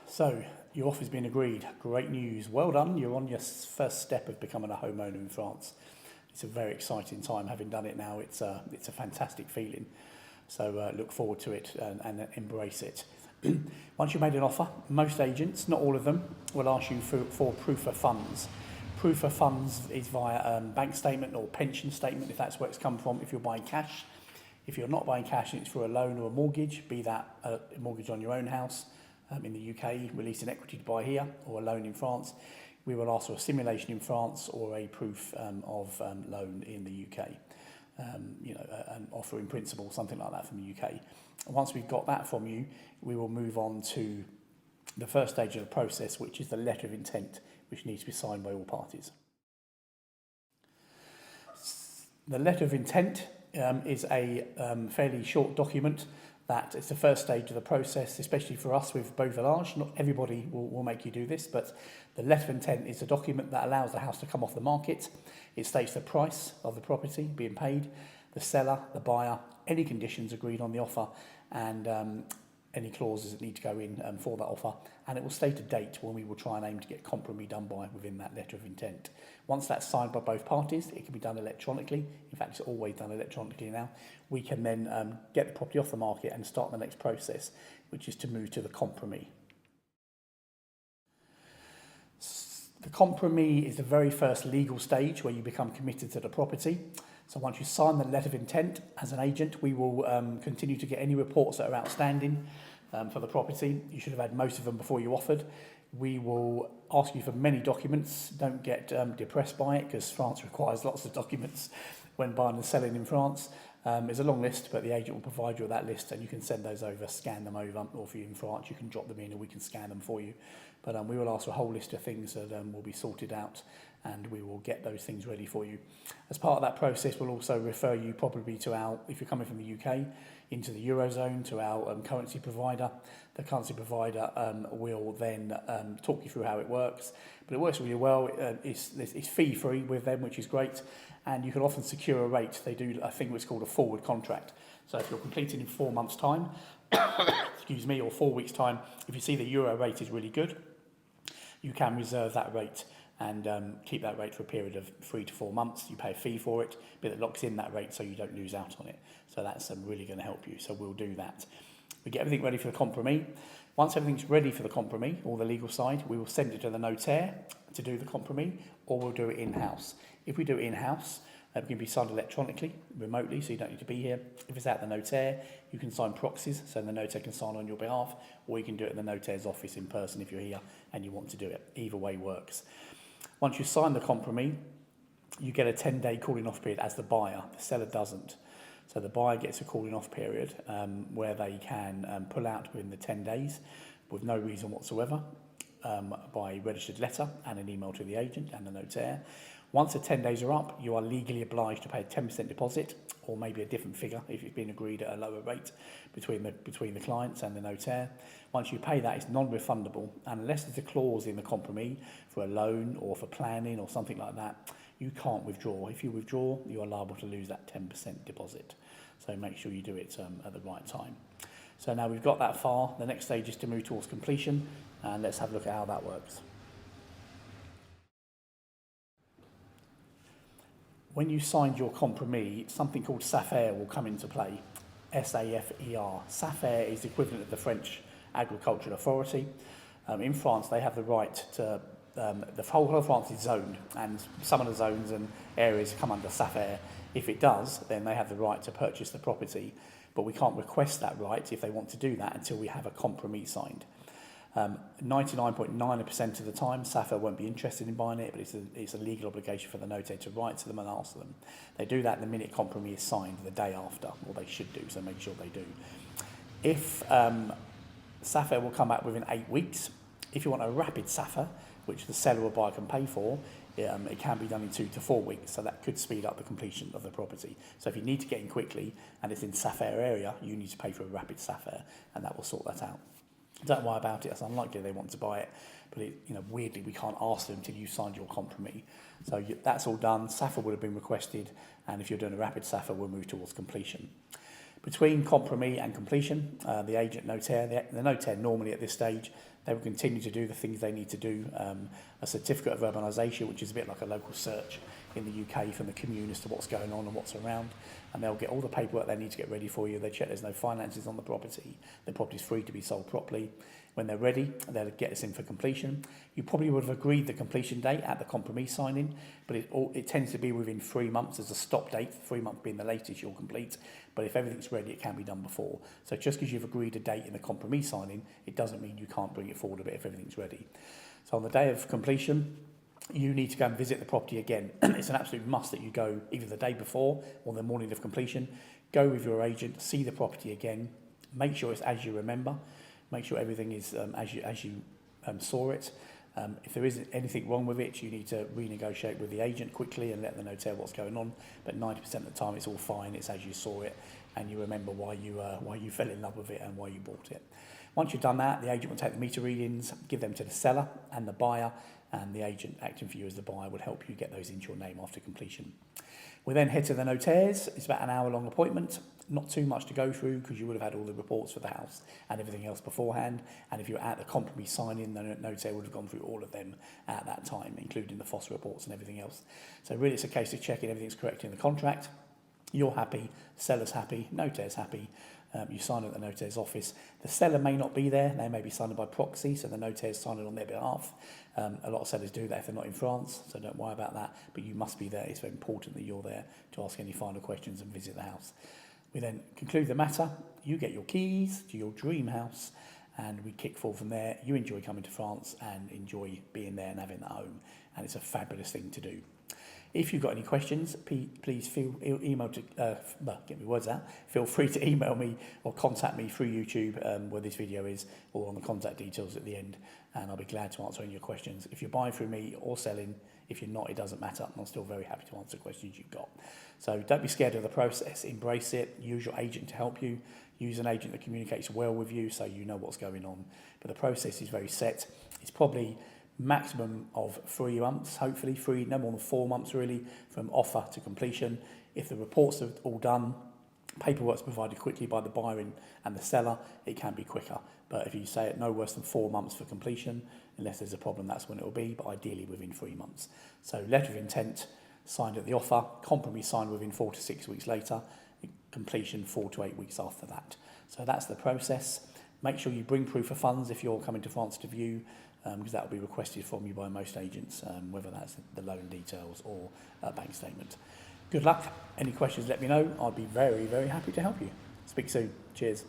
So, your offer's been agreed. Great news. Well done. You're on your first step of becoming a homeowner in France. It's a very exciting time. Having done it now, it's a fantastic feeling. So look forward to it and embrace it. Once you've made an offer, most agents, not all of them, will ask you for proof of funds. Proof of funds is via bank statement or pension statement, if that's where it's come from, if you're buying cash. If you're not buying cash and it's for a loan or a mortgage, be that a mortgage on your own house in the UK, release an equity to buy here, or a loan in France, we will ask for a simulation in France or a proof of loan in the UK. An offer in principle, something like that from the UK. And once we've got that from you, we will move on to the first stage of the process, which is the letter of intent, which needs to be signed by all parties. The letter of intent is a fairly short document that is the first stage of the process, especially for us with Beau Village. Not everybody will make you do this, but the letter of intent is a document that allows the house to come off the market. It states the price of the property being paid, the seller, the buyer, any conditions agreed on the offer, and any clauses that need to go in for that offer. And it will state a date when we will try and aim to get compromise done by within that letter of intent. Once that's signed by both parties, it can be done electronically. In fact, it's always done electronically now. We can then get the property off the market and start the next process, which is to move to the compromise. The compromise is the very first legal stage where you become committed to the property. So once you sign the letter of intent as an agent, we will continue to get any reports that are outstanding for the property. You should have had most of them before you offered. We will ask you for many documents. Don't get depressed by it, because France requires lots of documents when buying and selling in France. There's a long list, but the agent will provide you with that list, and you can send those over, scan them over, or if you're in France, you can drop them in and we can scan them for you. But we will ask for a whole list of things that will be sorted out, and we will get those things ready for you. As part of that process, we'll also refer you probably to our, if you're coming from the UK, into the Eurozone, to our currency provider. The currency provider will then talk you through how it works. But it works really well. It's fee-free with them, which is great. And you can often secure a rate. They do a thing which is called a forward contract. So if you're completing in 4 months' time, excuse me, or 4 weeks' time, if you see the euro rate is really good, you can reserve that rate and keep that rate for a period of 3 to 4 months. You pay a fee for it, but it locks in that rate so you don't lose out on it. So that's really going to help you. So we'll do that. We get everything ready for the compromise. Once everything's ready for the compromise, or the legal side, we will send it to the notaire to do the compromise, or we'll do it in-house. If we do it in-house, it can be signed electronically, remotely, so you don't need to be here. If it's at the notaire, you can sign proxies, so the notaire can sign on your behalf, or you can do it in the notaire's office in person if you're here and you want to do it. Either way works. Once you sign the compromise, you get a 10-day cooling off period as the buyer. The seller doesn't. So the buyer gets a cooling off period where they can pull out within the 10 days with no reason whatsoever by registered letter and an email to the agent and the notaire. Once the 10 days are up, you are legally obliged to pay a 10% deposit, or maybe a different figure if it's been agreed at a lower rate between the clients and the notaire. Once you pay that, it's non-refundable, unless there's a clause in the compromise for a loan or for planning or something like that. You can't withdraw. If you withdraw, you are liable to lose that 10% deposit. So make sure you do it at the right time. So now we've got that far. The next stage is to move towards completion, and let's have a look at how that works. When you signed your compromise, something called SAFER will come into play. SAFER. SAFER is the equivalent of the French Agricultural Authority. In France, they have the right to, the whole of France is zoned, and some of the zones and areas come under SAFER. If it does, then they have the right to purchase the property, but we can't request that right if they want to do that until we have a compromise signed. 99.9% of the time, SAFER won't be interested in buying it, but it's a legal obligation for the notaire to write to them and ask them. They do that the minute compromise is signed, the day after, or they should do, so make sure they do. If SAFER will come out within 8 weeks. If you want a rapid SAFER, which the seller or buyer can pay for, it can be done in 2 to 4 weeks, so that could speed up the completion of the property. So if you need to get in quickly and it's in SAFER area, you need to pay for a rapid SAFER, and that will sort that out. Don't worry about it. It's unlikely they want to buy it, but weirdly we can't ask them until you signed your compromise. So that's all done. SAFER would have been requested, and if you're doing a rapid SAFER, we'll move towards completion. Between compromise and completion, the agent notaire, the notaire normally at this stage, they will continue to do the things they need to do. A certificate of urbanisation, which is a bit like a local search in the UK from the commune as to what's going on and what's around, and they'll get all the paperwork they need to get ready for you. They check there's no finances on the property's free to be sold properly. When they're ready, they'll get us in for completion. You probably would have agreed the completion date at the compromise signing, but it tends to be within 3 months as a stop date, 3 months being the latest you'll complete. But if everything's ready, it can be done before. So just because you've agreed a date in the compromise signing, it doesn't mean you can't bring it forward a bit if everything's ready. So on the day of completion, you need to go and visit the property again. It's an absolute must that you go either the day before or the morning of completion. Go with your agent, see the property again, make sure it's as you remember, make sure everything is as you saw it. If there isn't anything wrong with it, you need to renegotiate with the agent quickly and let the notaire what's going on. But 90% of the time, it's all fine. It's as you saw it, and you remember why you fell in love with it and why you bought it. Once you've done that, the agent will take the meter readings, give them to the seller and the buyer, and the agent acting for you as the buyer will help you get those into your name after completion. We then head to the notaires. It's about an hour-long appointment. Not too much to go through because you would have had all the reports for the house and everything else beforehand. And if you're at the compromise signing, the notaire would have gone through all of them at that time, including the FOS reports and everything else. So really it's a case of checking everything's correct in the contract. You're happy, seller's happy, notaire's happy. You sign at the notaire's office. The seller may not be there. They may be signed by proxy, so the notaire's signing on their behalf. A lot of sellers do that if they're not in France, so don't worry about that. But you must be there. It's very important that you're there to ask any final questions and visit the house. We then conclude the matter. You get your keys to your dream house, and we kick forward from there. You enjoy coming to France and enjoy being there and having that home, and it's a fabulous thing to do. If you've got any questions, please feel free to email me or contact me through YouTube where this video is, or on the contact details at the end, and I'll be glad to answer any of your questions. If you're buying through me or selling, if you're not, it doesn't matter. I'm still very happy to answer questions you've got. So don't be scared of the process. Embrace it. Use your agent to help you. Use an agent that communicates well with you so you know what's going on. But the process is very set. It's probably maximum of 3 months, hopefully no more than 4 months really, from offer to completion. If the reports are all done, paperwork's provided quickly by the buyer and the seller, it can be quicker. But if you say it no worse than 4 months for completion, unless there's a problem, that's when it will be, but ideally within 3 months. So letter of intent signed at the offer, compromise signed within 4 to 6 weeks later, completion 4 to 8 weeks after that. So that's the process. Make sure you bring proof of funds if you're coming to France to view, because that will be requested from you by most agents, whether that's the loan details or a bank statement. Good luck. Any questions, let me know. I'd be very, very happy to help you. Speak soon. Cheers.